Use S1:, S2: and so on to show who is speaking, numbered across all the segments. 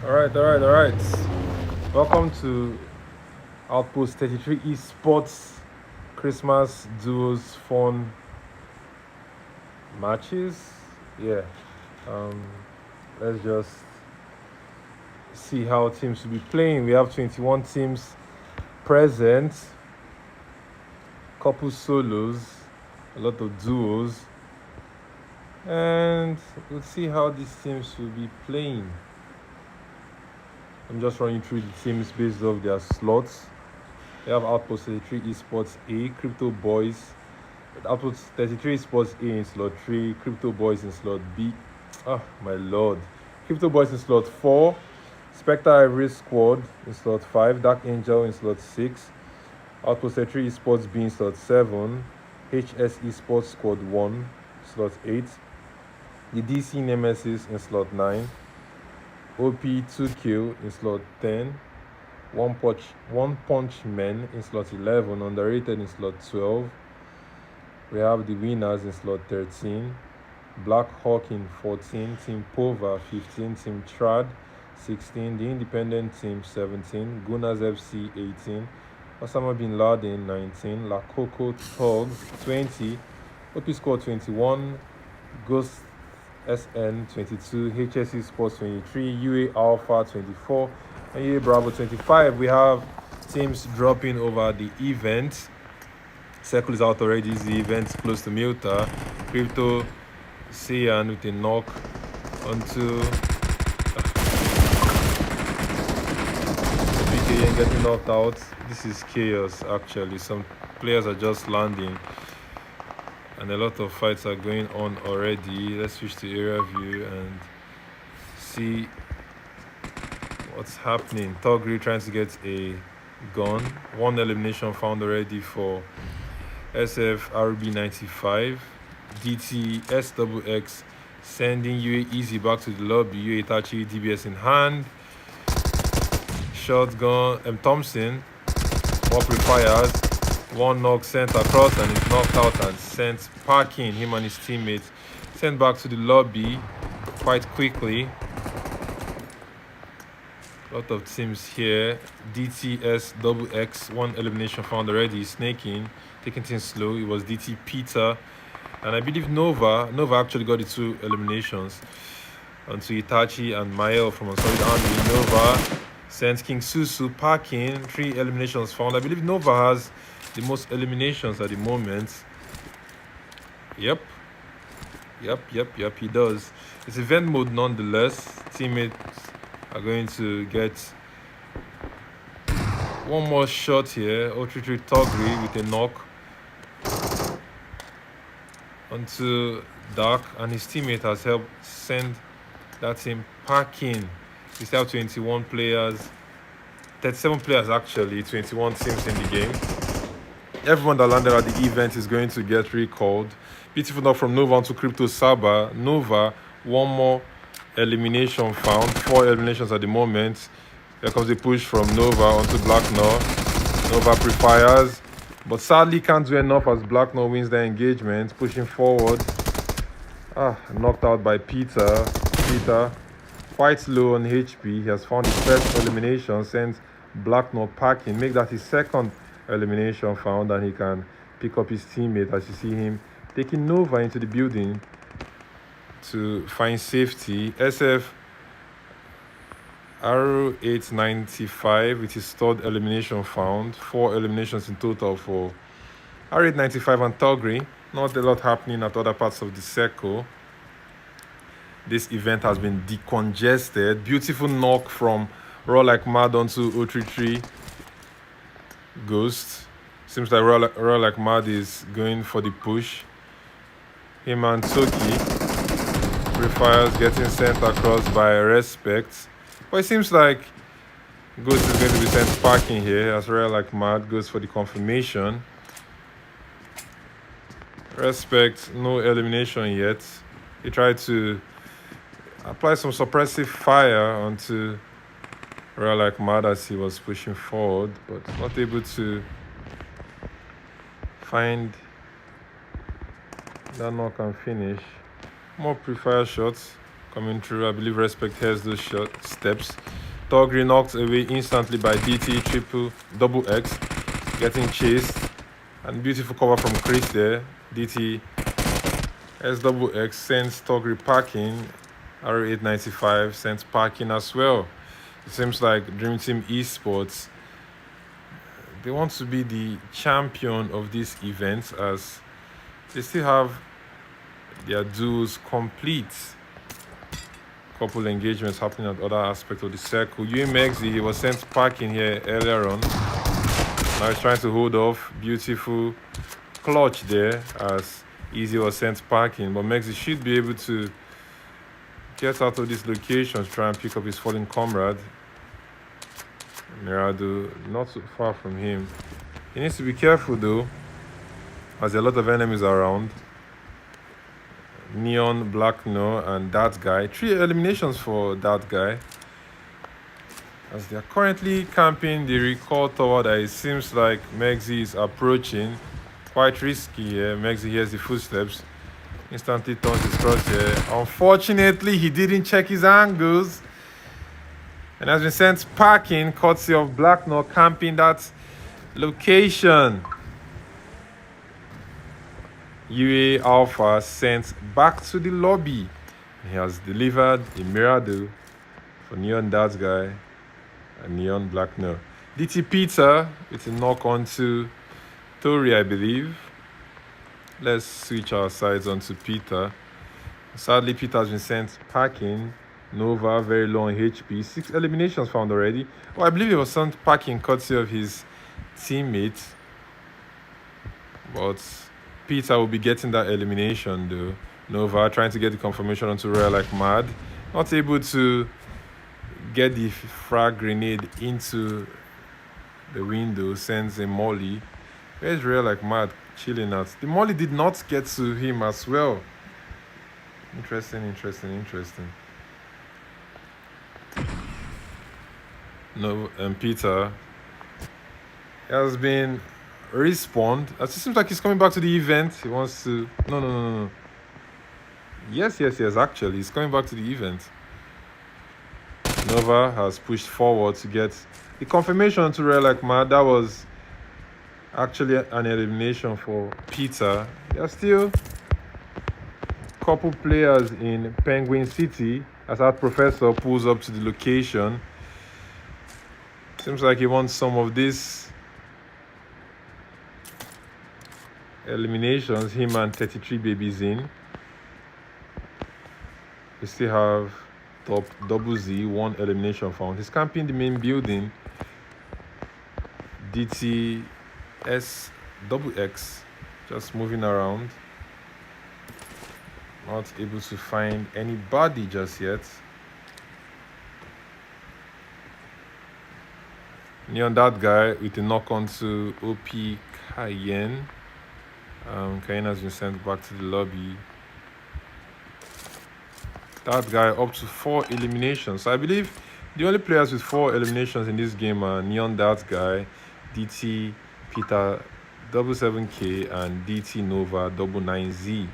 S1: All right. Welcome to Outpost 33 Esports Christmas Duos Fun Matches. Yeah, um, let's just see how teams will be playing. We have 21 teams present, couple solos, a lot of duos, and we'll see how these teams will be playing. I'm just running through the teams based off their slots. We have Outpost 33 Esports A, Crypto Boys. Outpost 33 Esports A in slot 3, Crypto Boys in slot B. Oh my lord. Crypto Boys in slot 4, Spectre Ivory Squad in slot 5, Dark Angel in slot 6, Outpost 33 Esports B in slot 7, HS Esports Squad 1, slot 8, the DC Nemesis in slot 9, OP 2Kill in slot 10, One Punch Men in slot 11, Underrated in slot 12. We have the winners in slot 13, Black Hawk in 14, Team Pova 15, Team Trad 16, the Independent Team 17, Gunners FC 18, Osama Bin Laden 19, La Coco Tog 20, OP Squad 21, Ghost SN 22, HSE Sports 23, UA Alpha 24, and UA Bravo 25. We have teams dropping over the event. Circle is out already. The event's close to Milta. Crypto Cyan with a knock onto BKN getting knocked out. This is chaos actually. Some players are just landing and a lot of fights are going on already. Let's switch to area view and see what's happening. Togri trying to get a gun. One elimination found already for SF RB95, DT SXX sending UA Easy back to the lobby. UA Itachi DBS in hand. Shotgun Thompson. More fires. One knock sent across and is knocked out and sent packing. Him and his teammates sent back to the lobby quite quickly. A lot of teams here. DTSXX, one elimination found already. Snaking, taking things slow. It was DT Peter. And I believe Nova actually got the 2 eliminations. Onto Itachi and Mael from Unsolid Army. Nova sent King Susu packing. 3 eliminations found. I believe Nova has the most eliminations at the moment. Yep, he does. It's event mode nonetheless. Teammates are going to get one more shot here. 033 Togri with a knock onto Dark, and his teammate has helped send that team packing. We still have 21 players, 37 players actually, 21 teams in the game. Everyone that landed at the event is going to get recalled. Beautiful knock from Nova onto Crypto Saba. Nova, one more elimination found. 4 eliminations at the moment. Here comes the push from Nova onto Blacknor. Nova pre-fires, but sadly can't do enough as Blacknor wins the engagement. Pushing forward. Knocked out by Peter. Peter quite low on HP. He has found his first elimination, sends Blacknor packing. Make that his second elimination found, and he can pick up his teammate as you see him taking Nova into the building to find safety. SF Arrow 895 with his 3rd elimination found. 4 eliminations in total for Arrow 895 and Togri. Not a lot happening at other parts of the circle. This event has been decongested. Beautiful knock from Raw Like Mad onto 033 Ghost. Seems like Raw Like Mad is going for the push. Him and Toki. Refires getting sent across by Respect. But it seems like Ghost is going to be sent packing here as Raw Like Mad goes for the confirmation. Respect, no elimination yet. He tried to apply some suppressive fire onto Raw Like Mad as he was pushing forward, but not able to find that knock and finish. More pre-fire shots coming through. I believe Respect has those steps. Togri knocked away instantly by DT, triple, double X, getting chased. And beautiful cover from Chris there. DT, S double X sends Togri packing. R895 sends packing as well. It seems like Dream Team Esports, they want to be the champion of this event as they still have their duels complete. Couple engagements happening at other aspects of the circle. UMXZ, he was sent packing here earlier on. Now he's trying to hold off. Beautiful clutch there as Easy was sent packing. But Mexi should be able to get out of this location to try and pick up his fallen comrade. Mirado not so far from him. He needs to be careful though, as there are a lot of enemies around. Neon, Black No, and that guy. 3 eliminations for that guy. As they are currently camping the recall tower that it seems like Mexi is approaching. Quite risky here. Mexi hears the footsteps. Instantly turns his crosshair. Unfortunately, he didn't check his angles. And has been sent packing, courtesy of Black No camping that location. UA Alpha sent back to the lobby. He has delivered a Mirado for Neon That Guy and Neon Black No. DT Peter with a knock onto Tori, I believe. Let's switch our sides onto Peter. Sadly, Peter has been sent packing. Nova, very low on HP. 6 eliminations found already. Oh, I believe he was sent packing courtesy of his teammate. But Peter will be getting that elimination though. Nova trying to get the confirmation onto Royal like mad. Not able to get the frag grenade into the window. Sends a molly. Where's Royal like mad chilling at? The molly did not get to him as well. Interesting. No, and Peter has been respawned. It seems like he's coming back to the event. He wants to. No. Yes. Actually, he's coming back to the event. Nova has pushed forward to get the confirmation to Real like mad. That was actually an elimination for Peter. There are still a couple players in Penguin City as our professor pulls up to the location. Seems like he wants some of these eliminations, him and 33 babies in. We still have top double Z, 1 elimination found. He's camping the main building. DT S double X just moving around. Not able to find anybody just yet. Neon That Guy with a knock onto OP Cayenne. Cayenne has been sent back to the lobby. That guy up to 4 eliminations. So I believe the only players with 4 eliminations in this game are Neon That Guy, DT Peter 77K, and DT Nova 99Z.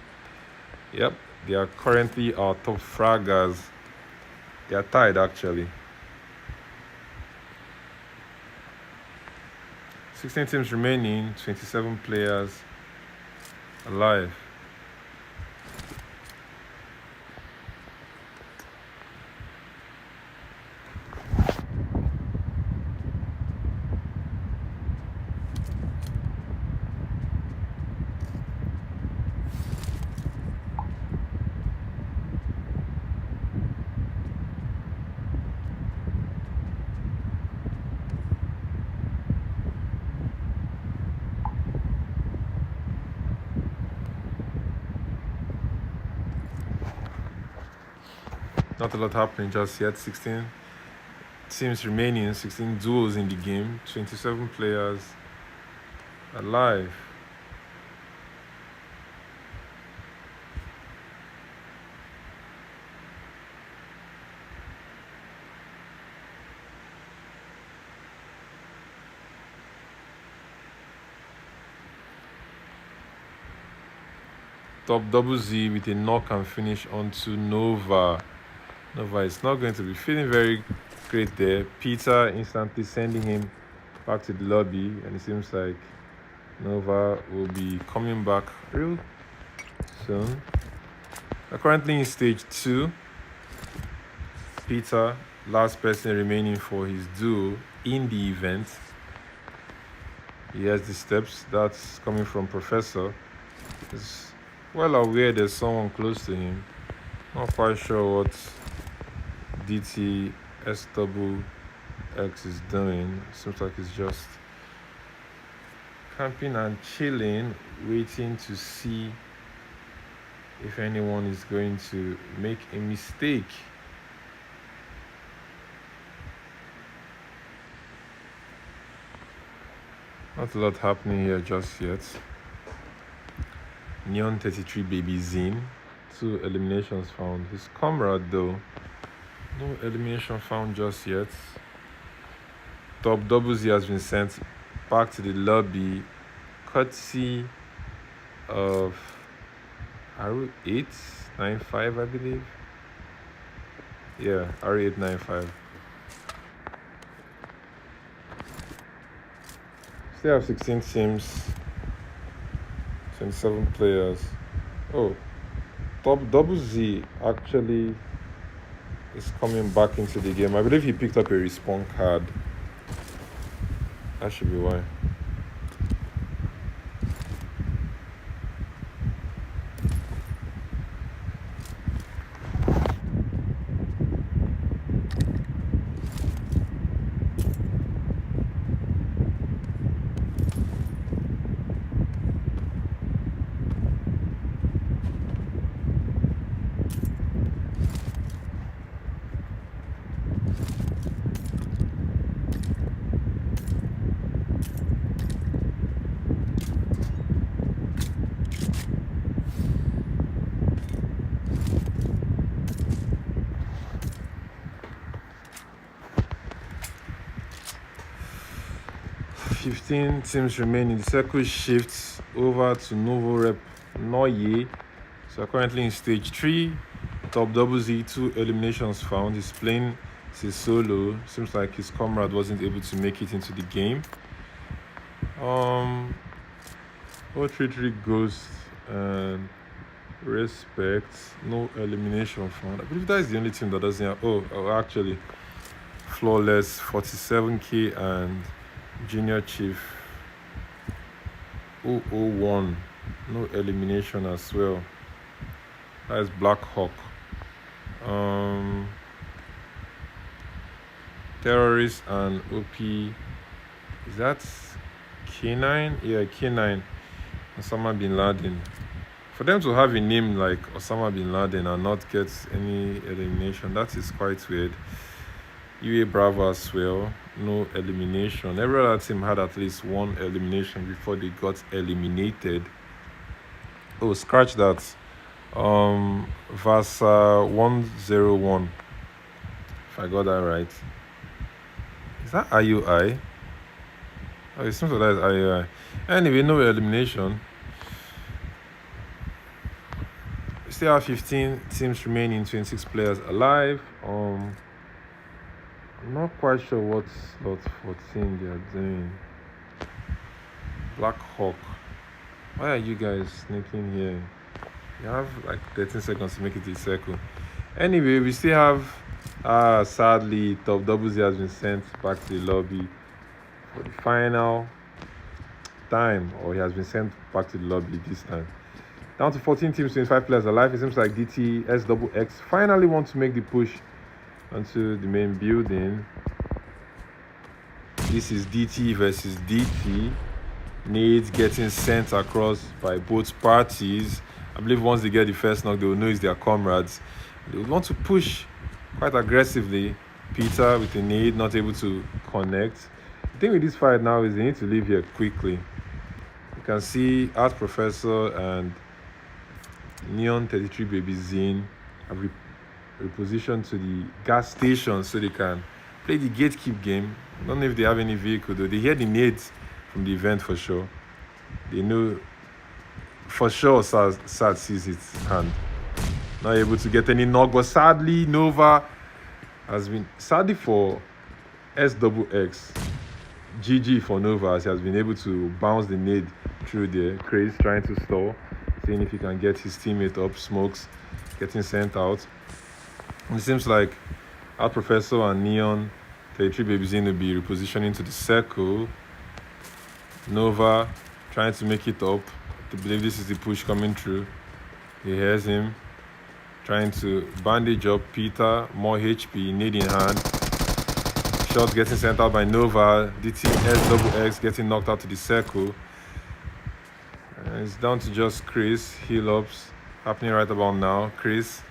S1: Yep, they are currently our top fraggers. They are tied actually. 16 teams remaining, 27 players alive. Not a lot happening just yet. 16 teams remaining, 16 duels in the game, 27 players alive. Top double Z with a knock and finish onto Nova. Nova is not going to be feeling very Great there. Peter instantly sending him back to the lobby, and it seems like Nova will be coming back real soon. We're currently in stage 2. Peter, last person remaining for his duo in the event. He has the steps. That's coming from Professor. He's well aware there's someone close to him. Not quite sure what DT SWX is doing. Seems like he's just camping and chilling, waiting to see if anyone is going to make a mistake. Not a lot happening here just yet. Neon 33 Baby Zine. 2 eliminations found. His comrade though, no elimination found just yet. Top Double Z has been sent back to the lobby, courtesy of RU895, I believe. Yeah, RU895. Still have 16 teams, 27 players. Oh, Top Double Z actually is coming back into the game. I believe he picked up a respawn card. That should be why. Teams remain in the circle shifts over to Novo Rep Noye. So currently in stage 3. Top Double Z, 2 eliminations found. He's playing his solo. Seems like his comrade wasn't able to make it into the game. 033 Ghost and Respect, no elimination found. I believe that is the only team that doesn't have. Actually, Flawless 47K and Junior Chief 001, no elimination as well. That is Black Hawk. Terrorist and OP, is that K9? Yeah, K9. Osama Bin Laden. For them to have a name like Osama Bin Laden and not get any elimination, that is quite weird. UA Bravo as well, no elimination. Every other team had at least 1 elimination before they got eliminated. Oh, scratch that. Vasa 101. If I got that right. Is that IUI? Oh, it seems like that is IUI. Anyway, no elimination. We still have 15 teams remaining, 26 players alive. I'm not quite sure what slot 14 they are doing. Black Hawk. Why are you guys sneaking here? You have like 13 seconds to make it to the circle. Anyway, we still have, sadly, Top Double Z has been sent back to the lobby for the final time, or he has been sent back to the lobby this time. Down to 14 teams, 25 players alive. It seems like DT SXX finally want to make the push onto the main building. This is DT versus DT. Nades getting sent across by both parties. I believe once they get the first knock, they will know it's their comrades. They would want to push quite aggressively. Peter with a nade, not able to connect. The thing with this fight now is they need to leave here quickly. You can see Art Professor and Neon 33 Baby Zine have repositioned to the gas station so they can play the gatekeep game. I don't know if they have any vehicle though. They hear the nades from the event for sure. They know for sure Sad sees its hand. Not able to get any knock, but sadly Nova has been sadly for SXX. GG for Nova, as he has been able to bounce the nade through there. Chris trying to stall, seeing if he can get his teammate up. Smokes getting sent out. And it seems like Art Professor and Neon 33 Babies in to be repositioning to the circle. Nova trying to make it up. To believe this is the push coming through. He hears him trying to bandage up Peter, more HP, nade in hand. Shot getting sent out by Nova. DTSXX getting knocked out to the circle. And it's down to just Chris. Heal ups happening right about now. Chris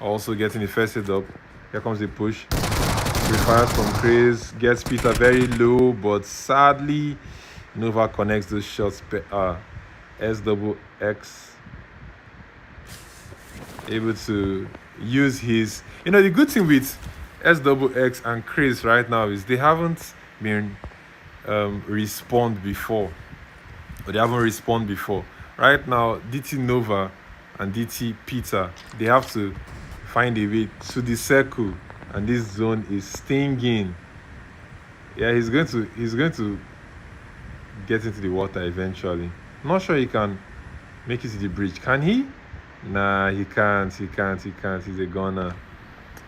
S1: also getting the first hit up. Here comes the push. Refires from Chris. Gets Peter very low, but sadly, Nova connects those shots. SXX able to use his. The good thing with SXX and Chris right now is they haven't been respawned before. But they haven't respawned before. Right now, DT Nova and DT Peter, they have to find a way to the circle, and this zone is stinging. Yeah, he's going to get into the water eventually. Not sure he can make it to the bridge. Can he? Nah, he can't. He's a gunner.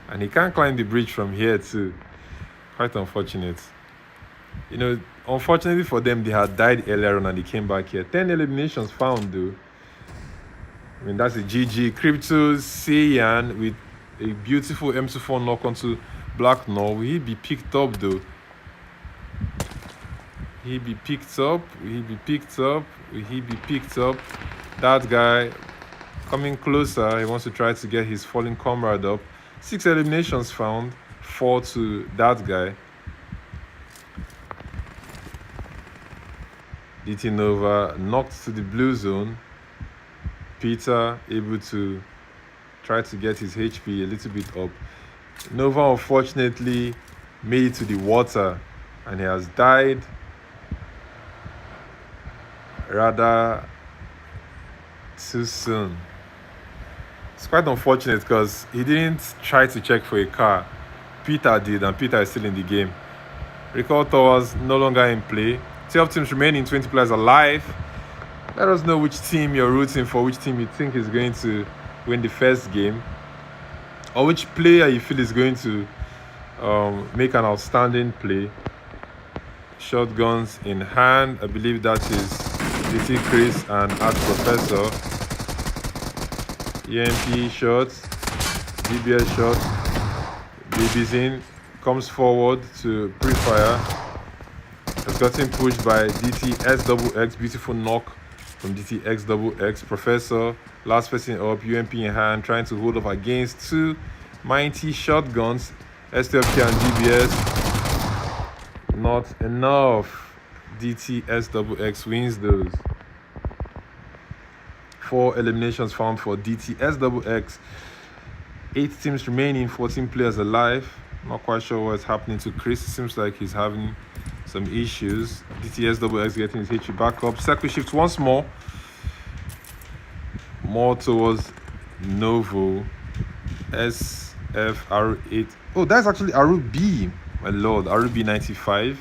S1: And he can't climb the bridge from here too. Quite unfortunate. Unfortunately for them, they had died earlier on and they came back here. 10 eliminations found though. That's a GG. Crypto Saiyan with a beautiful M24 knock onto Black Null. Will he be picked up though? Will he be picked up? That guy coming closer. He wants to try to get his fallen comrade up. 6 eliminations found. 4 to that guy. DT Nova knocked to the blue zone. Peter able to try to get his HP a little bit up. Nova unfortunately made it to the water and he has died rather too soon. It's quite unfortunate because he didn't try to check for a car. Peter did, and Peter is still in the game. Recall Towers no longer in play. 12 teams remaining, 20 players alive. Let us know which team you're rooting for, which team you think is going to win the first game, or which player you feel is going to make an outstanding play. Shotguns in hand. I believe that is DT Chris and Art Professor. EMP shots, DBS shots. Babies in, comes forward to pre-fire. Has gotten pushed by DTSXX. Beautiful knock from DTSXX. Professor, last person up, UMP in hand, trying to hold up against 2 mighty shotguns. STFK and DBS. Not enough. DTSXX wins those. 4 eliminations found for DTSXX. 8 teams remaining, 14 players alive. Not quite sure what's happening to Chris. It seems like he's having some issues. DTSXX getting his HP back up. Circle shifts once more. More towards Novo. SFR8. Oh, that's actually Arubi. My lord, Arubi 95.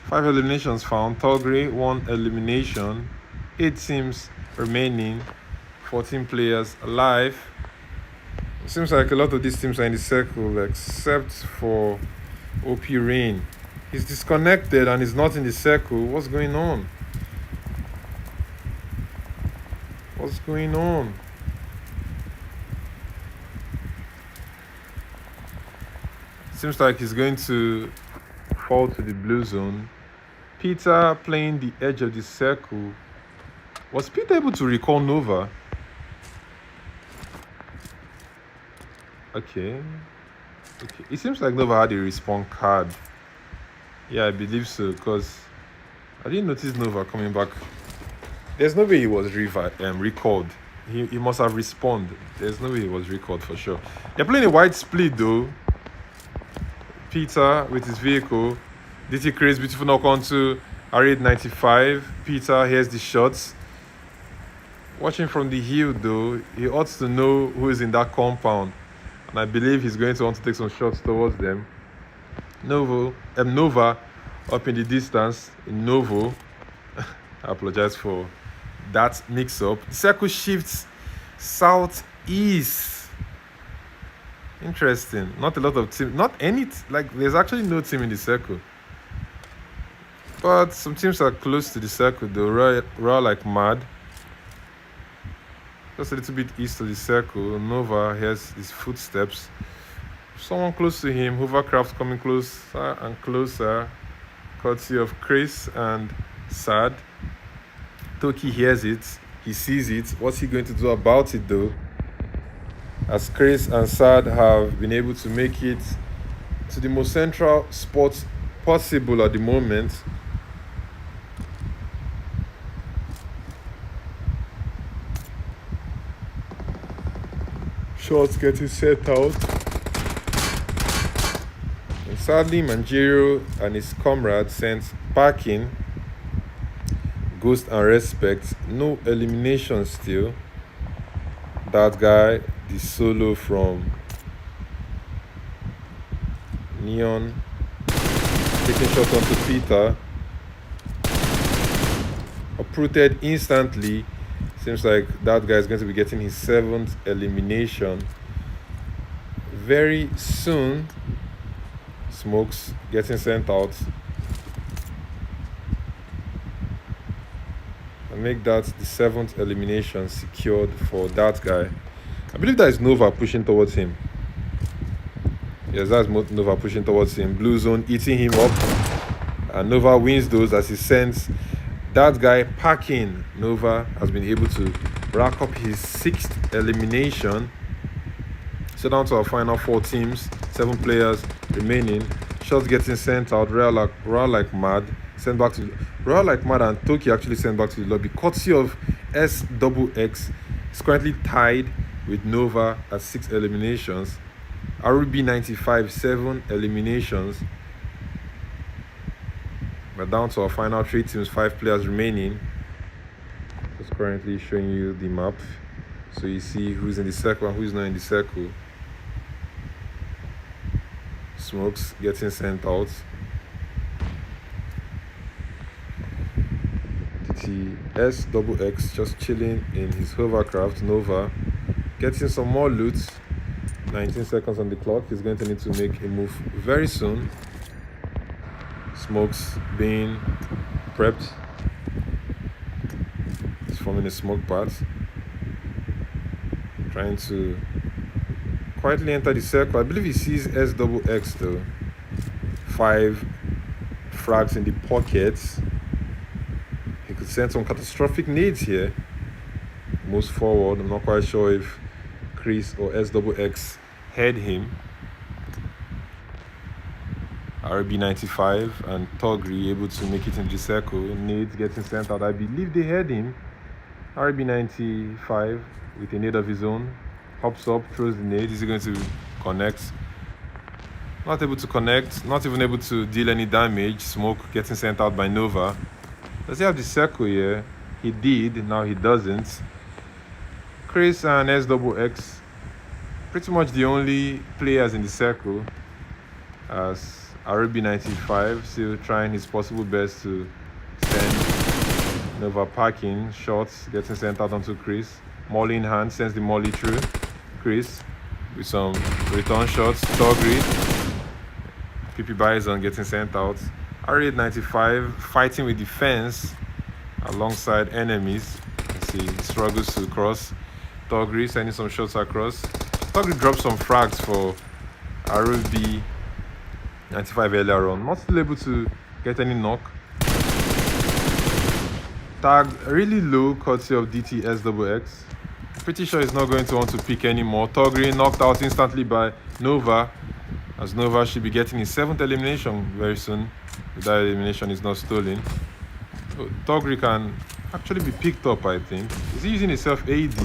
S1: 5 eliminations found. Togri, 1 elimination. 8 teams remaining. 14 players alive. It seems like a lot of these teams are in the circle except for OP Rain. He's disconnected and he's not in the circle. What's going on? Seems like he's going to fall to the blue zone. Peter playing the edge of the circle. Was Peter able to recall Nova? Okay. It seems like Nova had a respawn card. Yeah, I believe so, because I didn't notice Nova coming back. There's no way he was recalled. He must have respawned. There's no way he was recalled for sure. They're playing a wide split though. Peter with his vehicle. DT Chris, beautiful knock onto R895. Peter hears the shots. Watching from the hill though, he ought to know who is in that compound. And I believe he's going to want to take some shots towards them. Nova up in the distance. Novo. I apologize for that mix-up. The circle shifts southeast. Interesting. Not a lot of team. Not any. Like, there's actually no team in the circle. But some teams are close to the circle. They roar like mad. Just a little bit east of the circle. Nova hears his footsteps. Someone close to him. Hovercraft coming closer and closer. Courtesy of Chris and Sad. Toki hears it. He sees it. What's he going to do about it though? As Chris and Sad have been able to make it to the most central spot possible at the moment. Shots getting set out. And sadly, Manjiro and his comrade sent packing. Ghost and Respect. No elimination still. That guy, the solo from Neon, taking shot onto Peter. Uprooted instantly. Seems like that guy is going to be getting his 7th elimination very soon. Smokes getting sent out. And make that the 7th elimination secured for that guy. I believe that is Nova pushing towards him. Yes, that's Nova pushing towards him. Blue zone eating him up. And Nova wins those as he sends that guy packing. Nova has been able to rack up his 6th elimination. So down to our final 4 teams, 7 players remaining. Shots getting sent out. Roar like mad. Sent back to Roar like mad, and Toki actually sent back to the lobby. Courtesy of SXX. Is currently tied with Nova at 6 eliminations. RB95 7 eliminations. We're down to our final 3 teams, 5 players remaining. Just currently showing you the map, so you see who's in the circle and who's not in the circle. Smokes getting sent out. SXX just chilling in his hovercraft. Nova getting some more loot. 19 seconds on the clock. He's going to need to make a move very soon. Smokes being prepped. He's forming a smoke path. Trying to quietly enter the circle. I believe he sees SXX though. 5 frags in the pockets. He could send some catastrophic nades here. Moves forward. I'm not quite sure if Chris or SXX heard him. RB95 and Togri able to make it into the circle. Nades getting sent out. I believe they heard him. RB95 with a nade of his own. Hops up, throws the nade. Is he going to connect? Not able to connect. Not even able to deal any damage. Smoke getting sent out by Nova. Does he have the circle here? He did. Now he doesn't. Chris and SXX. Pretty much the only players in the circle. As RB95 still trying his possible best to send Nova packing. Shots getting sent out onto Chris. Molly in hand, sends the molly through. Chris with some return shots. Togri. PP Bison getting sent out. R895 fighting with defense alongside enemies. Let's see, he struggles to cross. Togri sending some shots across. Togri dropped some frags for RB95 earlier on. Not still able to get any knock. Tag really low, courtesy of DTSXX. Pretty sure he's not going to want to pick anymore. Togri knocked out instantly by Nova, as Nova should be getting his 7th elimination very soon. If that elimination is not stolen. So Togri can actually be picked up, I think. Is he using his self AD?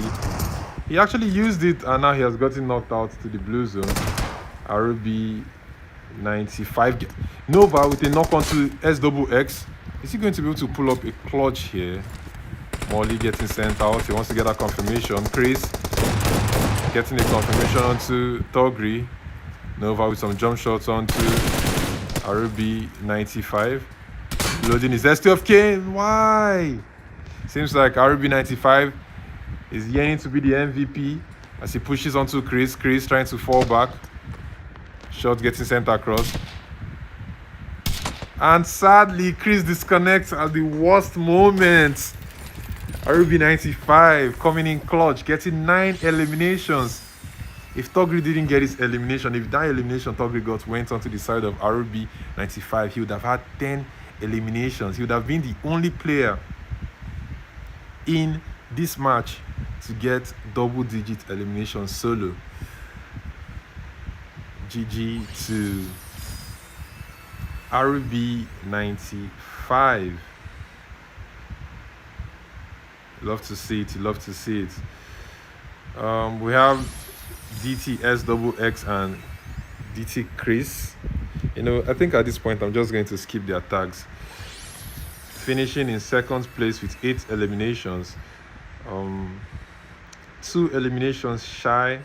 S1: He actually used it and now he has gotten knocked out to the blue zone. RB95. Nova with a knock onto SXX. Is he going to be able to pull up a clutch here? Molly getting sent out. He wants to get that confirmation. Chris Getting a confirmation onto Togri. Nova with some jump shots onto RB 95. Loading his ST of Kane. Why? Seems like RB 95 is yearning to be the MVP as he pushes onto Chris. Chris trying to fall back. Shot getting sent across. And sadly, Chris disconnects at the worst moment. RB 95 coming in clutch, getting 9 eliminations. If Togri didn't get his elimination, if that elimination Togri got went onto the side of RB 95, he would have had 10 eliminations. He would have been the only player in this match to get double-digit elimination solo. GG to RB 95. Love to see it. Love to see it. We have DTSXX and DT Chris. I think at this point I'm just going to skip their tags. Finishing in second place with 8 eliminations. 2 eliminations shy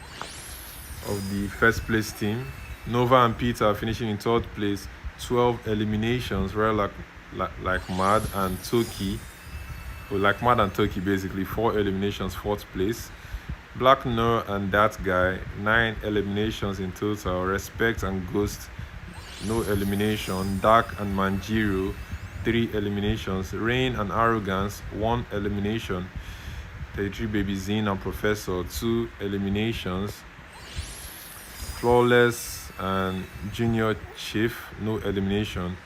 S1: of the first place team. Nova and Peter are finishing in third place, 12 eliminations, right? Like Mad and Toki. Like Mad and Toki, basically 4 eliminations, fourth place. Black Nur and that guy, 9 eliminations in total. Respect and Ghost, no elimination. Dark and Manjiro, 3 eliminations. Rain and Arrogance, 1 elimination. 33 Baby Zine and Professor, 2 eliminations. Flawless and Junior Chief, no elimination.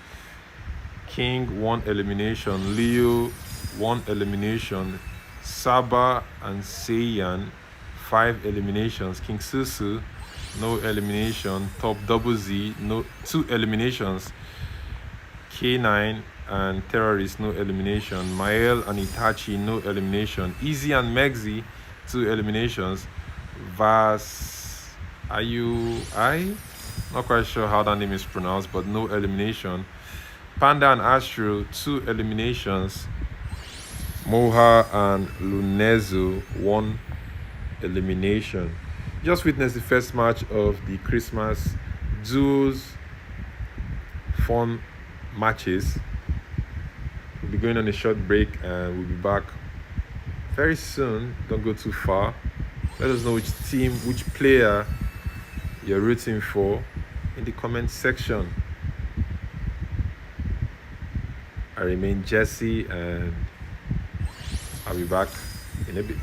S1: King, 1 elimination. Leo, 1 elimination. Saba and Seiyan, 5 eliminations. King Susu, no elimination. Top Double Z, 2 eliminations. K9 and Terrorist, no elimination. Mael and Itachi, no elimination. Easy and Megzi, 2 eliminations. Vas Ayui, not quite sure how that name is pronounced, but no elimination. Panda and Astro, 2 eliminations. Moha and Lunezu, 1 elimination. Just witnessed the first match of the Christmas duos fun matches. We'll be going on a short break and we'll be back very soon. Don't go too far. Let us know which team, which player you're rooting for in the comment section. I remain Jesse and I'll be back in a bit.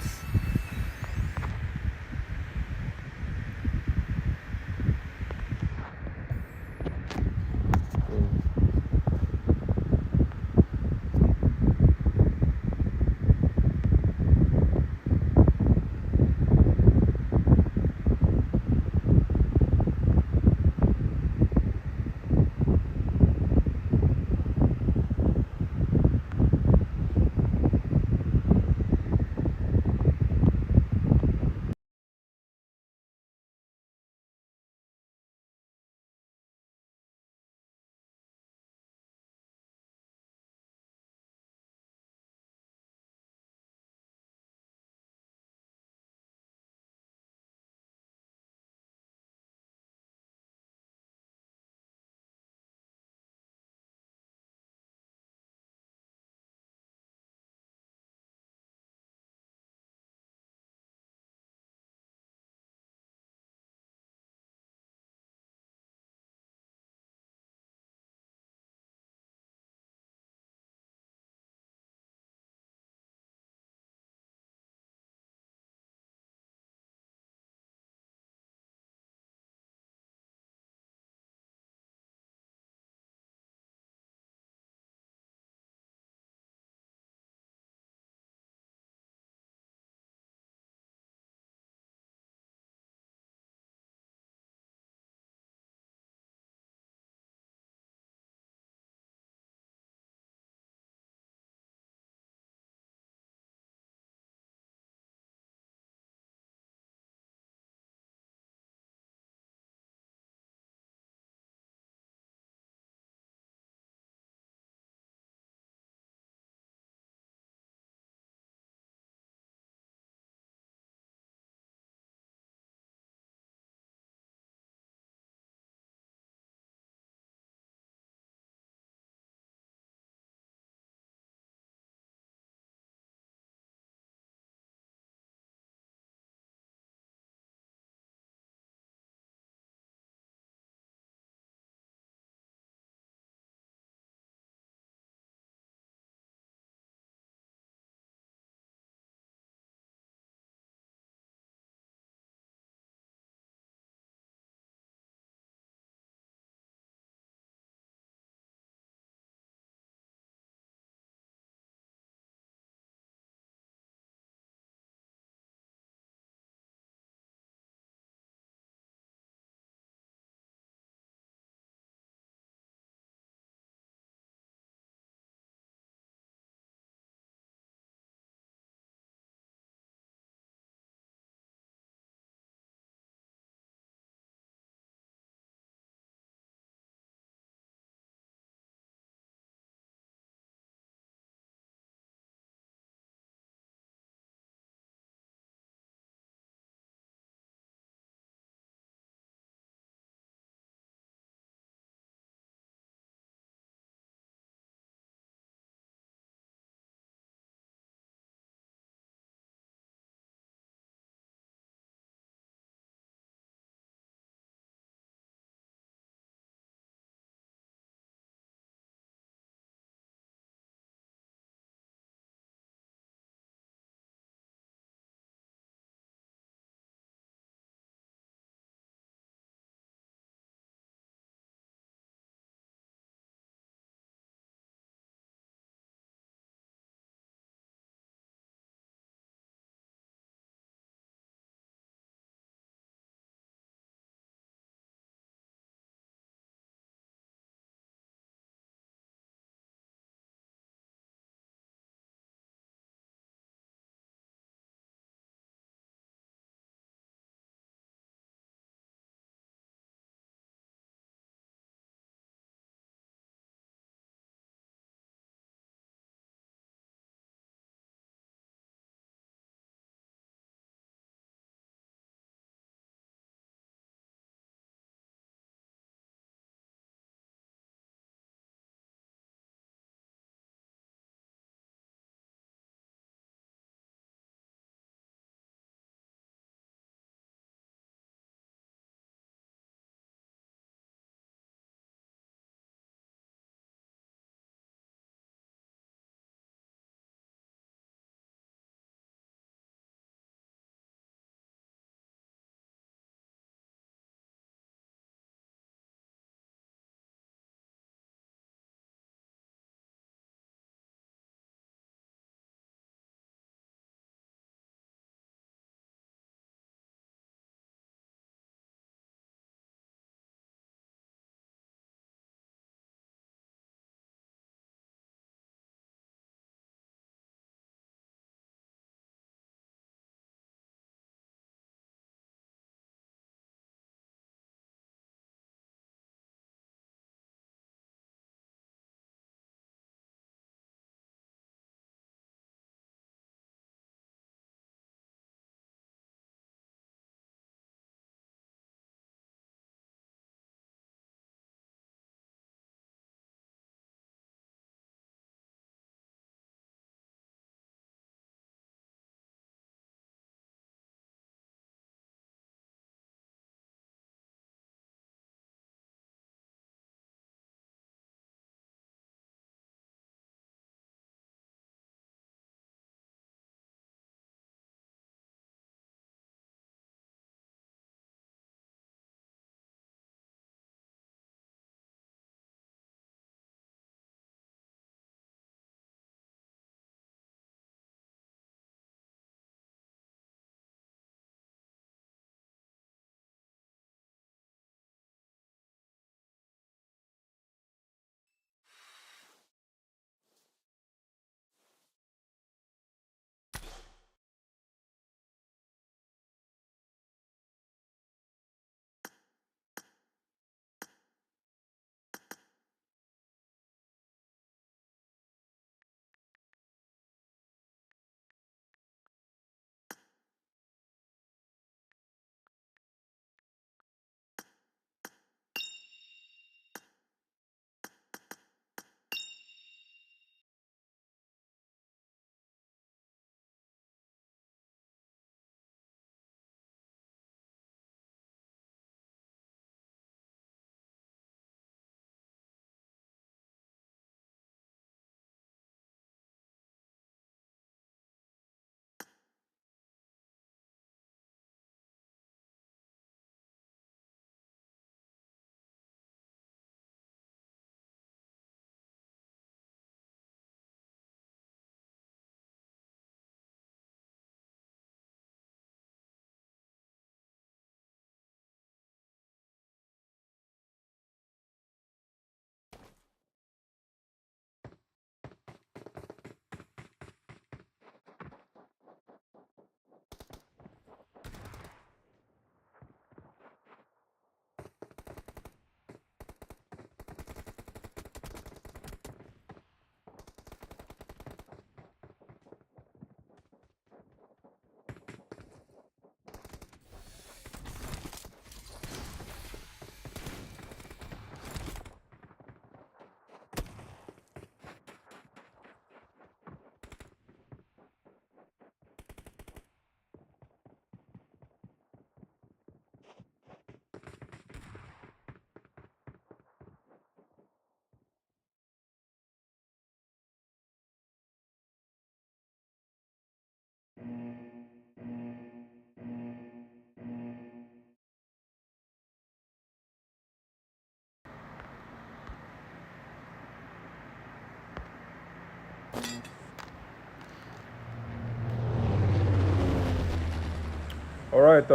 S1: Alright.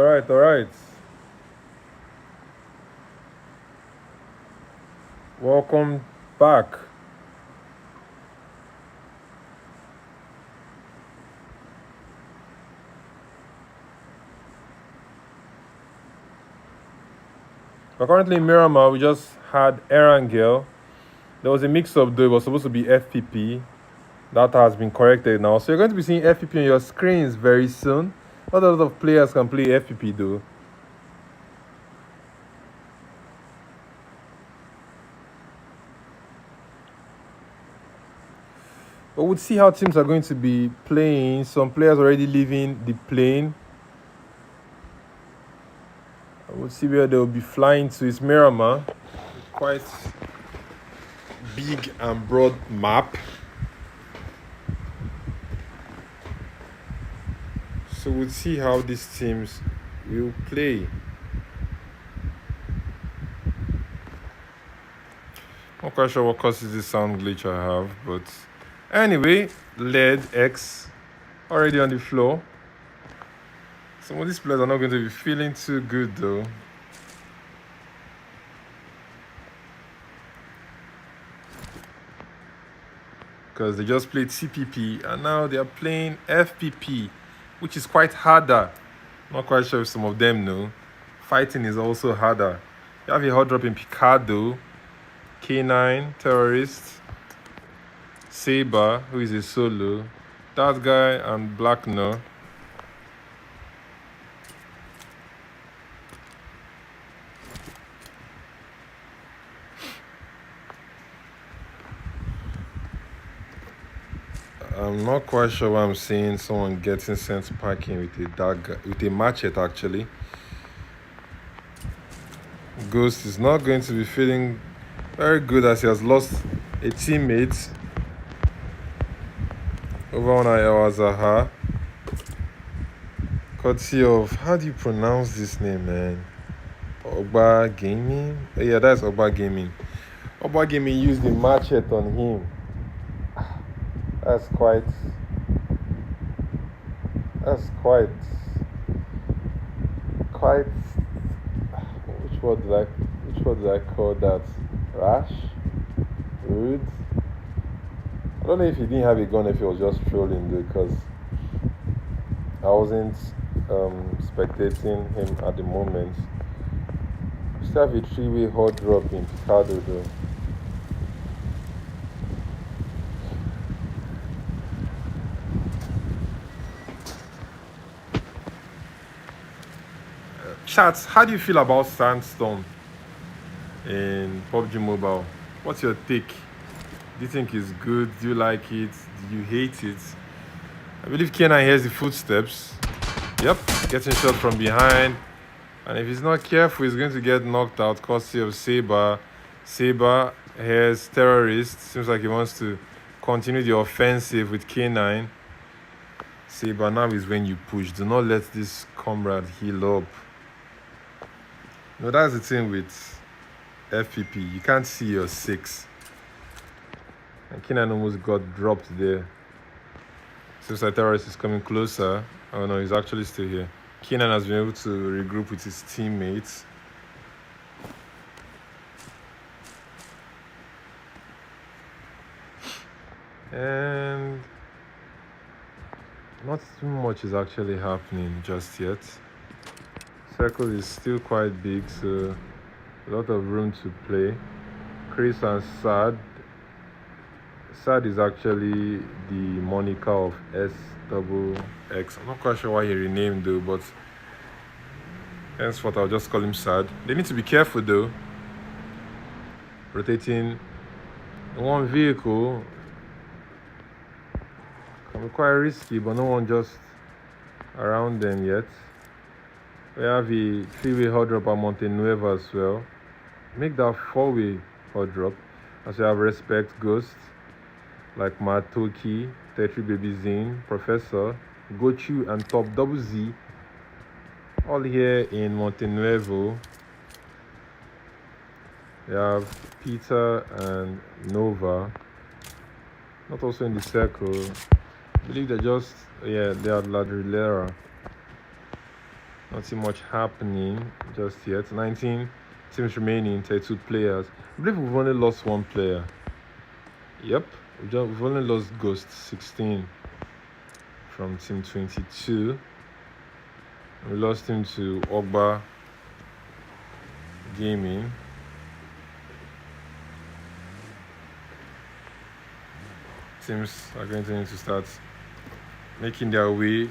S1: Welcome back. We're currently in Miramar. We just had Erangel. There was a mix-up though. It was supposed to be FPP. That has been corrected now. So you're going to be seeing FPP on your screens very soon. Not a lot of players can play FPP though. But we'll see how teams are going to be playing. Some players already leaving the plane. We'll see where they'll be flying to. It's Miramar. Quite big and broad map. So we'll see how these teams will play. Not quite sure what causes this sound glitch I have, but anyway, LED X already on the floor. Some of these players are not going to be feeling too good though. Because they just played CPP and now they are playing FPP, which is quite harder. Not quite sure if some of them know. Fighting is also harder. You have a hot drop in Picardo, K9, Terrorist, Saber, who is a solo, that guy, and Blackner. I'm not quite sure why I'm seeing someone getting sent to parking with a dagger, with a machete actually. Ghost is not going to be feeling very good as he has lost a teammate over on El Zaha. Courtesy of, how do you pronounce this name, man? Oba Gaming? Yeah, that's Oba Gaming. Oba Gaming used the machete on him. That's quite, which word did I call that? Rash? Rude? I don't know if he didn't have a gun, if he was just trolling though, because I wasn't spectating him at the moment. We still have a 3-way hot drop in Picardo though. Chats, how do you feel about Sandstorm in PUBG Mobile? What's your take? Do you think it's good? Do you like it? Do you hate it? I believe Kenan hears the footsteps. Yep, getting shot from behind. And if he's not careful, he's going to get knocked out, courtesy of Saber. Saber hears Terrorist. Seems like he wants to continue the offensive with K9. Saber, now is when you push. Do not let this comrade heal up. No, that's the thing with FPP. You can't see your 6. And Kenan almost got dropped there. Seems like Terrorist is coming closer. Oh no, he's actually still here. Kenan has been able to regroup with his teammates. And not too much is actually happening just yet. Circle is still quite big, so a lot of room to play. Chris and Sad. Sad is actually the moniker of SXX. I'm not quite sure why he renamed though, but henceforth I'll just call him Sad. They need to be careful though. Rotating one vehicle can be quite risky, but no one just around them yet. We have a 3-way hot drop at Montenueva as well. Make that 4-way hot drop. As we have Respect Ghost, like Matoki, Tetri Baby Zine, Professor, Gochu, and Top Double Z. All here in Montenuevo. We have Peter and Nova. Not also in the circle. I believe they're just, yeah, they are Ladrilera. Nothing much happening just yet. 19 teams remaining, 32 players. I believe we've only lost one player. Yep, we've only lost Ghost 16 from team 22. We lost him to Ogba Gaming. Teams are going to need to start making their way.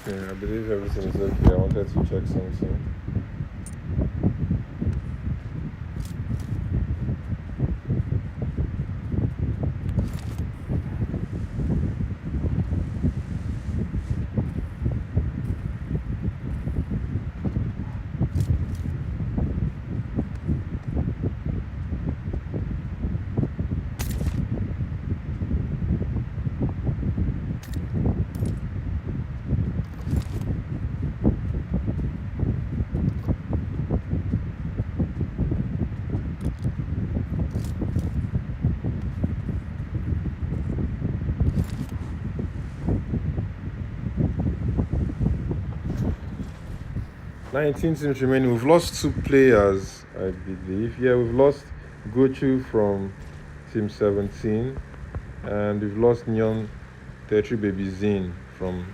S1: Okay, I believe everything is okay. I wanted to check something. Nineteen teams remaining. We've lost 2 players, I believe. Yeah, we've lost Gochu from team 17, and we've lost Nyon Tetri Baby Zin from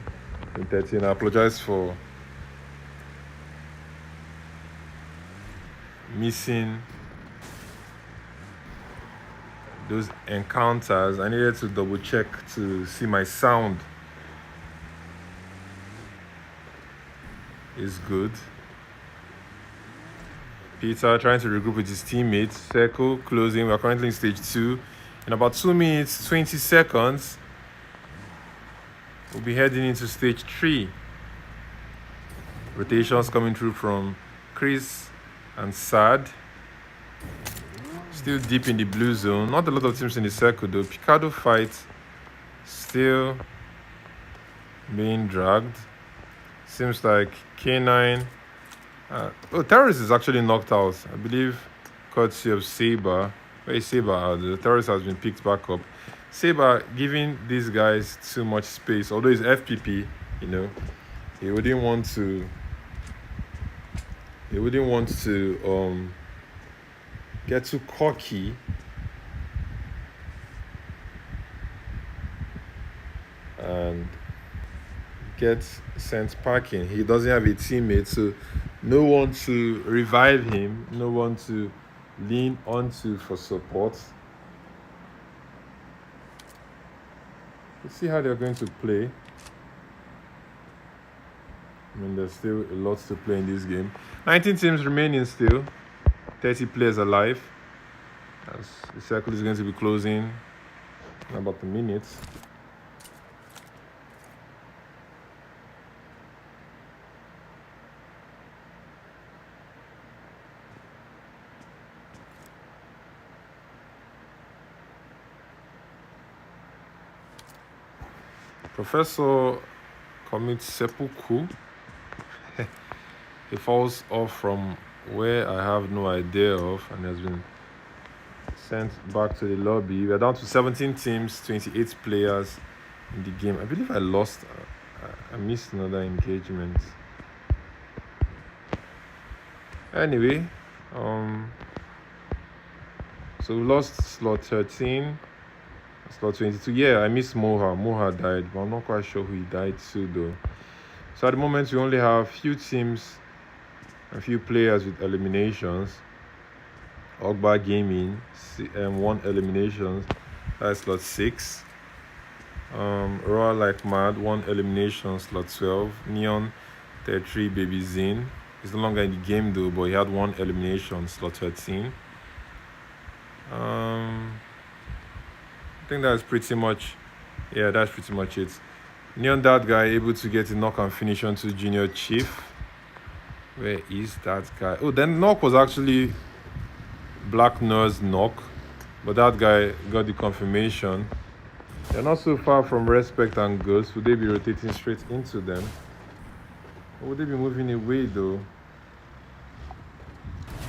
S1: team 13. I apologize for missing those encounters. I needed to double check to see my sound is good. Peter trying to regroup with his teammates. Circle closing. We're currently in stage 2. In about 2 minutes, 20 seconds, we'll be heading into stage 3. Rotations coming through from Chris and Sad. Still deep in the blue zone. Not a lot of teams in the circle though. Picado fight still being dragged. Seems like K9. Terrorist is actually knocked out. I believe courtesy of Saber. Where is Saber? The Terrorist has been picked back up. Saber giving these guys too much space. Although it's FPP, you know, he wouldn't want to get too cocky. And get sent packing. He doesn't have a teammate, so no one to revive him, no one to lean onto for support. Let's see how they're going to play. I mean, there's still a lot to play in this game. 19 teams remaining still. 30 players alive. As the circle is going to be closing in about a minute. Professor commits seppuku. He falls off from where I have no idea of and has been sent back to the lobby. We're down to 17 teams, 28 players in the game. I believe I lost. I missed another engagement. Anyway, so we lost slot 13. Slot 22. Yeah, I missed Moha. Moha died, but I'm not quite sure who he died to though. So at the moment, we only have few teams and few players with eliminations. Ogba Gaming, 1 elimination. That's slot 6. Raw Like Mad, 1 elimination, slot 12. Neon 33 Baby Zin. He's no longer in the game though, but he had 1 elimination, slot 13. I think that's pretty much, yeah, that's pretty much it. Neon that guy able to get a knock and finish onto Junior Chief. Where is that guy? Oh, then knock was actually Black Nurse knock, but that guy got the confirmation. They're not so far from Respect and Ghost. Would they be rotating straight into them? Or would they be moving away though?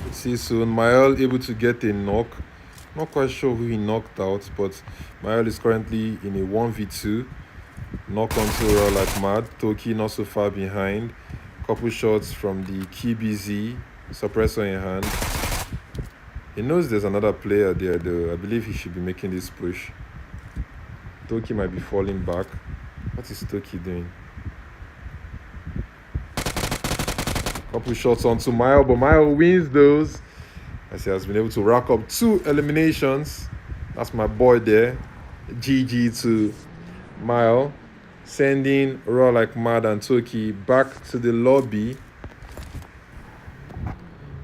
S1: Let's see soon. Mael able to get a knock. Not quite sure who he knocked out, but Mael is currently in a 1v2. Knock onto Raw like mad. Toki not so far behind. Couple shots from the KBZ. Suppressor in hand. He knows there's another player there though. I believe he should be making this push. Toki might be falling back. What is Toki doing? Couple shots onto Mael, but Mael wins those as he has been able to rack up 2 eliminations. That's my boy there. GG to Mael. Sending Raw like mad and Toki back to the lobby.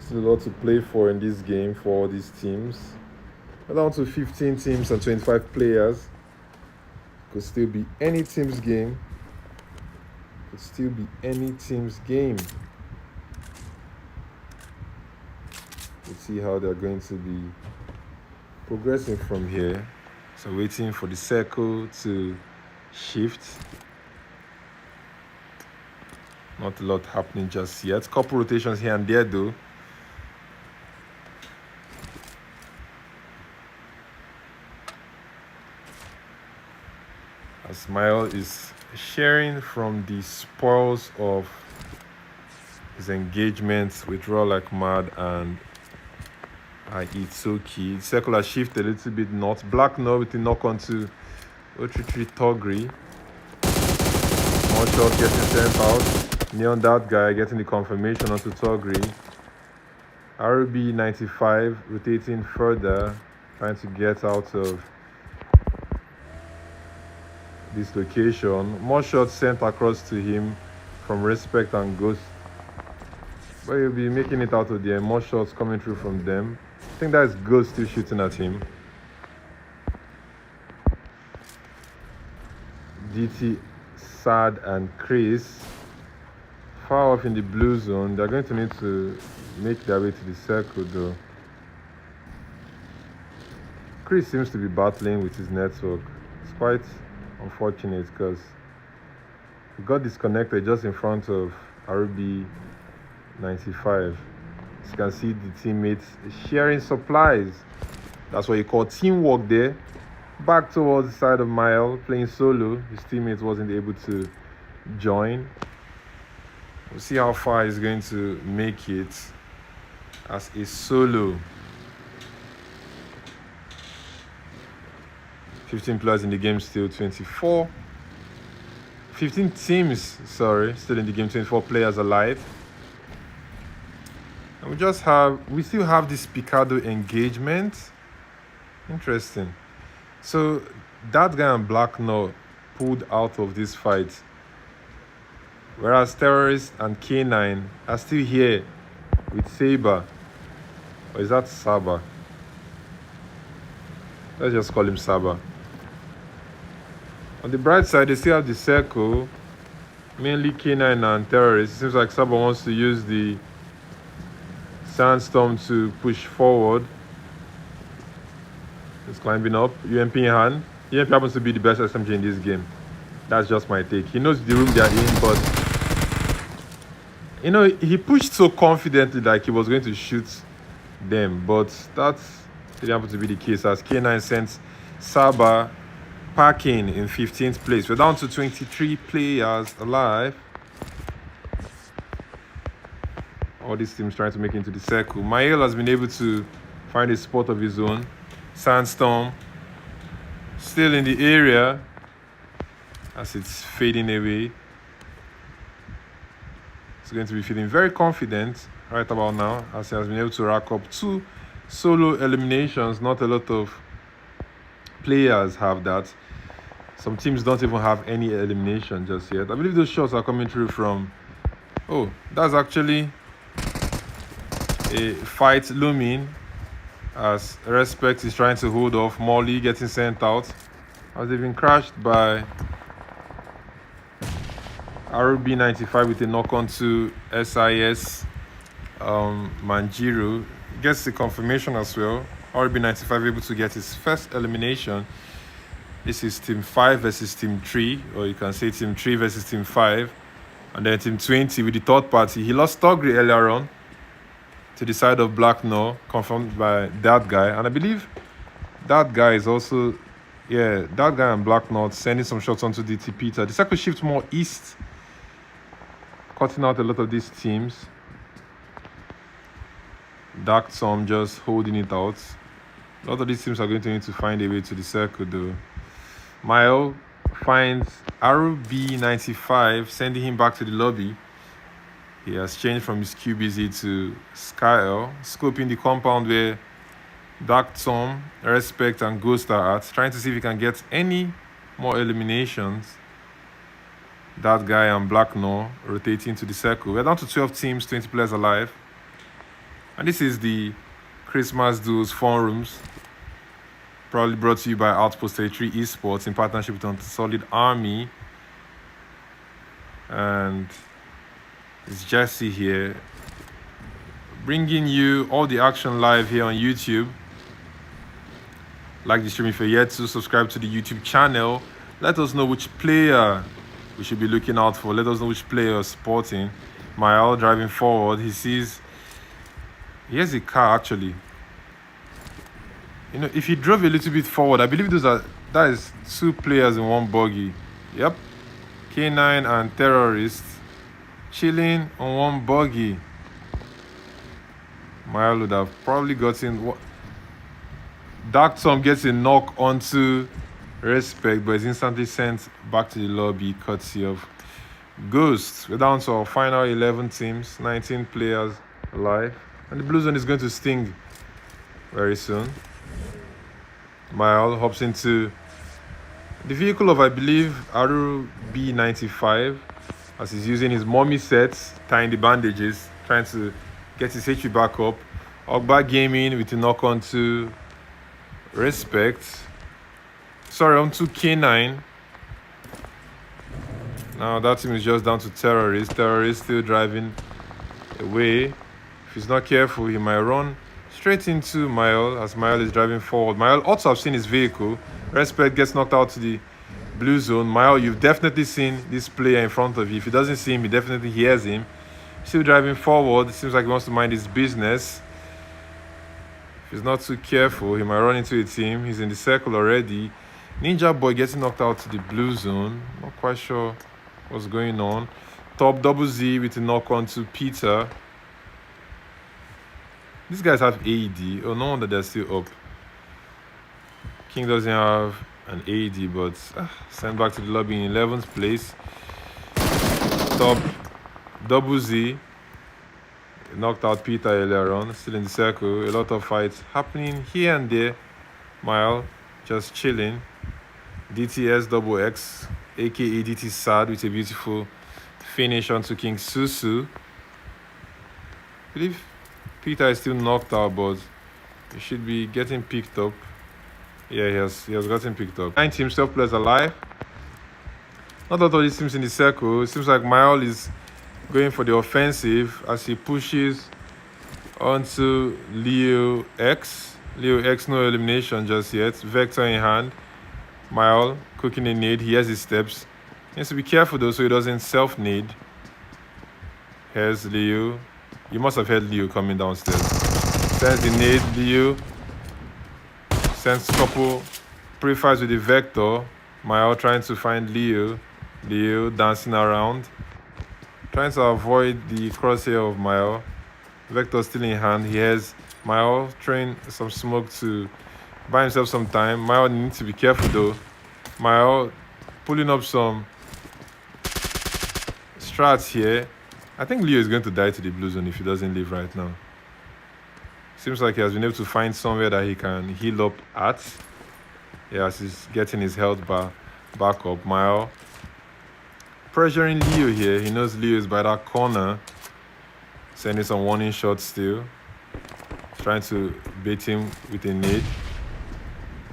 S1: Still a lot to play for in this game for all these teams. We're down to 15 teams and 25 players. Could still be any team's game. Could still be any team's game. Let's see how they're going to be progressing from here. So waiting for the circle to shift. Not a lot happening just yet. Couple rotations here and there though. As Mael is sharing from the spoils of his engagement with Raw like mad and Itsuki. Circular shift a little bit north. Black Nord with the knock onto 033 Togri. More shot getting sent out. Neon that guy getting the confirmation onto Togri. RB 95 rotating further, trying to get out of this location. More shots sent across to him from Respect and Ghost. But he'll be making it out of there. More shots coming through from them. I think that's Ghost still shooting at him. DT, Sad, and Chris far off in the blue zone. They're going to need to make their way to the circle though. Chris seems to be battling with his network. It's quite unfortunate because he got disconnected just in front of RB 95. As you can see the teammates sharing supplies. That's what you call teamwork there. Back towards the side of Mael, playing solo. His teammate wasn't able to join. We'll see how far he's going to make it as a solo. 15 players in the game, still 24. 15 teams, still in the game, 24 players alive. And we still have this Picado engagement. Interesting. So that guy and Black Nord pulled out of this fight, whereas Terrorist and K9 are still here with Saber. Or is that Saba? Let's just call him Saba. On the bright side, they still have the circle, mainly K9 and Terrorist. It seems like Saba wants to use the Sandstorm to push forward. He's climbing up, UMP in hand. UMP happens to be the best SMG in this game. That's just my take. He knows the room they're in, but he pushed so confidently like he was going to shoot them, but that didn't happen to be the case as K9 sent Saba packing in 15th place. We're down to 23 players alive. All these teams trying to make it into the circle. Mael has been able to find a spot of his own. Sandstorm still in the area as it's fading away. He's going to be feeling very confident right about now as he has been able to rack up 2 solo eliminations. Not a lot of players have that. Some teams don't even have any elimination just yet. I believe those shots are coming through from... Oh, that's actually a fight looming as Respect is trying to hold off Molly getting sent out as they've been crashed by RB95 with a knock onto SIS Manjiro. Gets the confirmation as well. RB95 able to get his first elimination. This is team 5 versus team 3, or you can say team 3 versus team 5. And then team 20 with the third party. He lost Togri earlier on to the side of Blacknor, confirmed by that guy. And I believe that guy is also, yeah, that guy and Blacknor sending some shots onto DT Peter. The circle shifts more east, cutting out a lot of these teams. Dark Tom just holding it out. A lot of these teams are going to need to find a way to the circle though. Mile finds RB95, sending him back to the lobby. He has changed from his QBZ to Skyle, scoping the compound where Dark Tom, Respect, and Ghost are at, trying to see if he can get any more eliminations. That guy and Blacknor rotating to the circle. We're down to 12 teams, 20 players alive. And this is the Christmas Duels forums, probably brought to you by Outpost 33 Esports in partnership with Unsolid Army. And it's Jesse here, bringing you all the action live here on YouTube. Like the stream if you're yet to subscribe to the YouTube channel. Let us know which player we should be looking out for. Let us know which player you're supporting. Mael driving forward. He has a car actually. You know, if he drove a little bit forward, I believe that is 2 players in one buggy. Yep. K9 and Terrorist chilling on one buggy. Mael would have probably gotten Dark Tom gets a knock onto Respect, but is instantly sent back to the lobby courtesy of Ghost. We're down to our final 11 teams, 19 players alive. And the blue zone is going to sting very soon. Mael hops into the vehicle of, I believe, RB95, as he's using his mommy sets, tying the bandages, trying to get his HP back up. Ogba Gaming with a knock on to Respect. Sorry, on to K9. Now that team is just down to Terrorist. Terrorist still driving away. If he's not careful, he might run straight into Mael as Mael is driving forward. Mael ought to have seen his vehicle. Respect gets knocked out to the blue zone. Mael, you've definitely seen this player in front of you. If he doesn't see him, he definitely hears him. Still driving forward. It seems like he wants to mind his business. If he's not too careful, he might run into a team. He's in the circle already. Ninja Boy getting knocked out to the blue zone. Not quite sure what's going on. Top Double Z with a knock on to Peter. These guys have AED. Oh, no wonder they're still up. King doesn't have an AED, but sent back to the lobby in 11th place. Top Double Z knocked out Peter earlier on. Still in the circle. A lot of fights happening here and there. Mile just chilling. DTS Double X, aka DT Sad, with a beautiful finish onto King Susu. I believe Peter is still knocked out, but he should be getting picked up. Yeah, he has gotten picked up. 9 teams, 12 players alive. Not all of these teams in the circle. It seems like Mael is going for the offensive as he pushes onto Leo X. Leo X, no elimination just yet. Vector in hand. Mael cooking a nade. He has his steps. He has to be careful though so he doesn't self-nade. Here's Leo. You must have heard Leo coming downstairs. Sends the nade. Leo sends a couple pre-fires with the Vector. Mael trying to find Leo. Leo dancing around, trying to avoid the crosshair of Mael. Vector still in hand. He has Mael throwing some smoke to buy himself some time. Mael needs to be careful though. Mael pulling up some strats here. I think Leo is going to die to the blue zone if he doesn't leave right now. Seems like he has been able to find somewhere that he can heal up at. Yes, he's getting his health back up. Mael pressuring Leo here. He knows Leo is by that corner. Sending some warning shots still. Trying to bait him with a nade.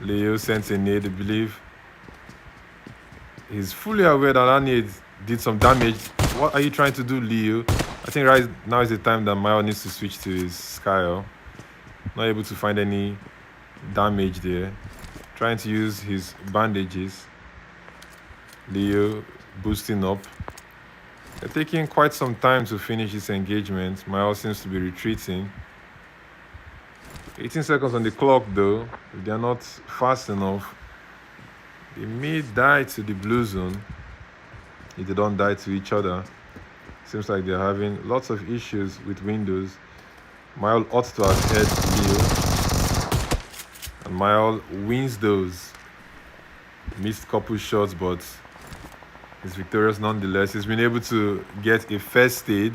S1: Leo sends a nade, I believe. He's fully aware that nade did some damage. What are you trying to do, Leo? I think right now is the time that Mael needs to switch to his Skyle. Not able to find any damage there. trying to use his bandages. Leo boosting up. They're taking quite some time to finish this engagement. Miles seems to be retreating. 18 seconds on the clock though. If they're not fast enough, they may die to the blue zone. If they don't die to each other. Seems like they're having lots of issues with Windows. Mile ought to have head Leo. And Mile wins those. Missed couple shots, but he's victorious nonetheless. He's been able to get a first aid.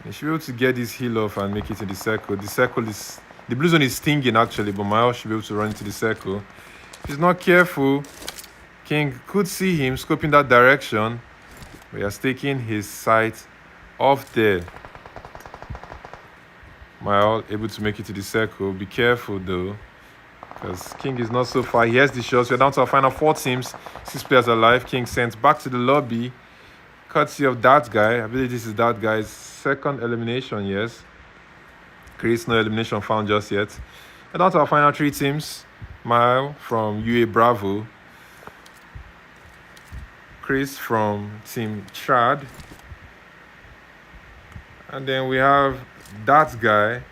S1: He should be able to get his heal off and make it to the circle. The blue zone is stinging actually, but Mile should be able to run into the circle. If he's not careful, King could see him scoping that direction, but he has taken his sight off there. Mile able to make it to the circle. Be careful though, because King is not so far. He has the shots. We're down to our final 4 teams. 6 players alive. King sent back to the lobby, courtesy of that guy. I believe this is that guy's second elimination, yes. Chris, no elimination found just yet. We're down to our final 3 teams. Mile from UA Bravo. Chris from Team Chad. And then we have that guy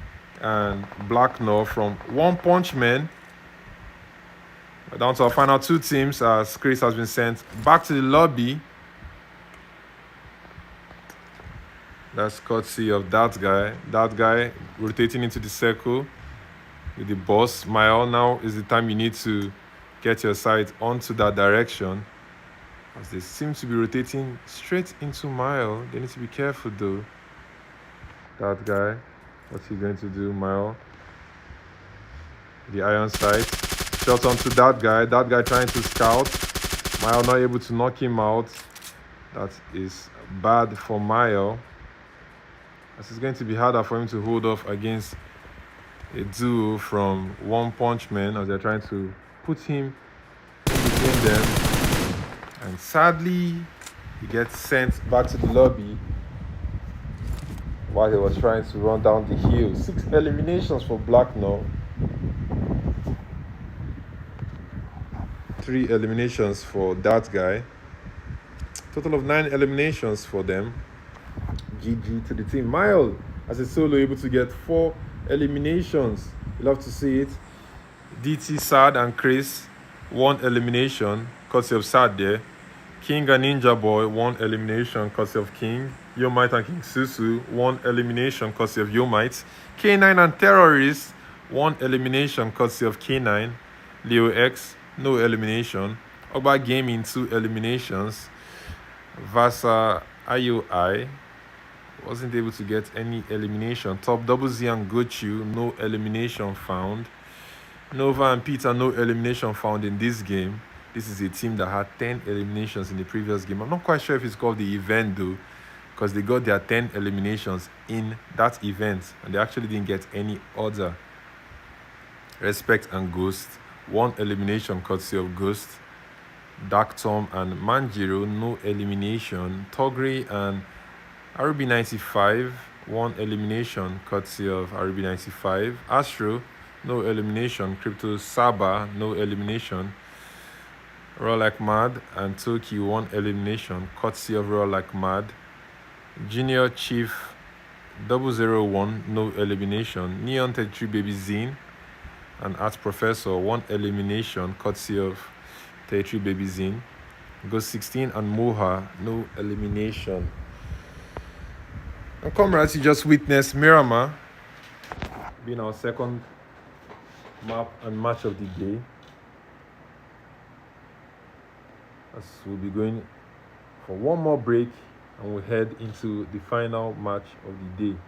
S1: and Black North from One Punch Man. We're down to our final 2 teams as Chris has been sent back to the lobby. That's courtesy of that guy. That guy rotating into the circle with the boss. Mile, now is the time you need to get your sight onto that direction, as they seem to be rotating straight into Mile. They need to be careful though. That guy, what's he going to do? Mile, the iron sight. Shot onto that guy trying to scout. Mile not able to knock him out. That is bad for Mile, as it's going to be harder for him to hold off against a duo from One Punch Man, as they're trying to put him in between them. And sadly, he gets sent back to the lobby while he was trying to run down the hill. 6 eliminations for Black now. 3 eliminations for that guy. Total of 9 eliminations for them. GG to the team. Mile, as a solo, able to get 4 eliminations. You love to see it. DT, Sad, and Chris, 1 elimination, courtesy of Sad there. King and Ninja Boy, 1 elimination, courtesy of King. Yomite and King Susu, 1 elimination, courtesy of Yomite. K9 and Terrorist, 1 elimination, courtesy of K9. Leo X, no elimination. Oba Gaming, 2 eliminations. Vasa IOI wasn't able to get any elimination. Top Double Z and Gochu, no elimination found. Nova and Peter, no elimination found in this game. This is a team that had 10 eliminations in the previous game. I'm not quite sure if it's called the event though, because they got their 10 eliminations in that event and they actually didn't get any other. Respect and Ghost, 1 elimination courtesy of Ghost. Dark Tom and Manjiro, no elimination. Togri and RB95, 1 elimination courtesy of RB95. Astro, no elimination. Crypto Saba, no elimination. Roll Like Mad and Toki, 1 elimination courtesy of Roll Like Mad. Junior Chief 001, no elimination. Neon 33 Baby Zine and Art Professor, 1 elimination courtesy of 33 Baby Zine. Ghost 16 and Moha, no elimination. And comrades, you just witnessed Miramar being our second map and match of the day, as we'll be going for 1 more break and we'll head into the final match of the day.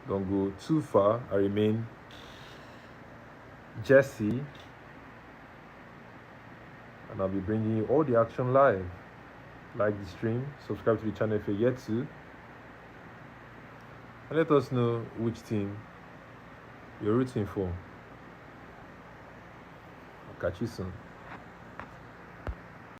S1: Don't go too far. I remain Jesse, and I'll be bringing you all the action live. Like the stream, subscribe to the channel if you're yet to, and let us know which team you're rooting for. I'll catch you soon.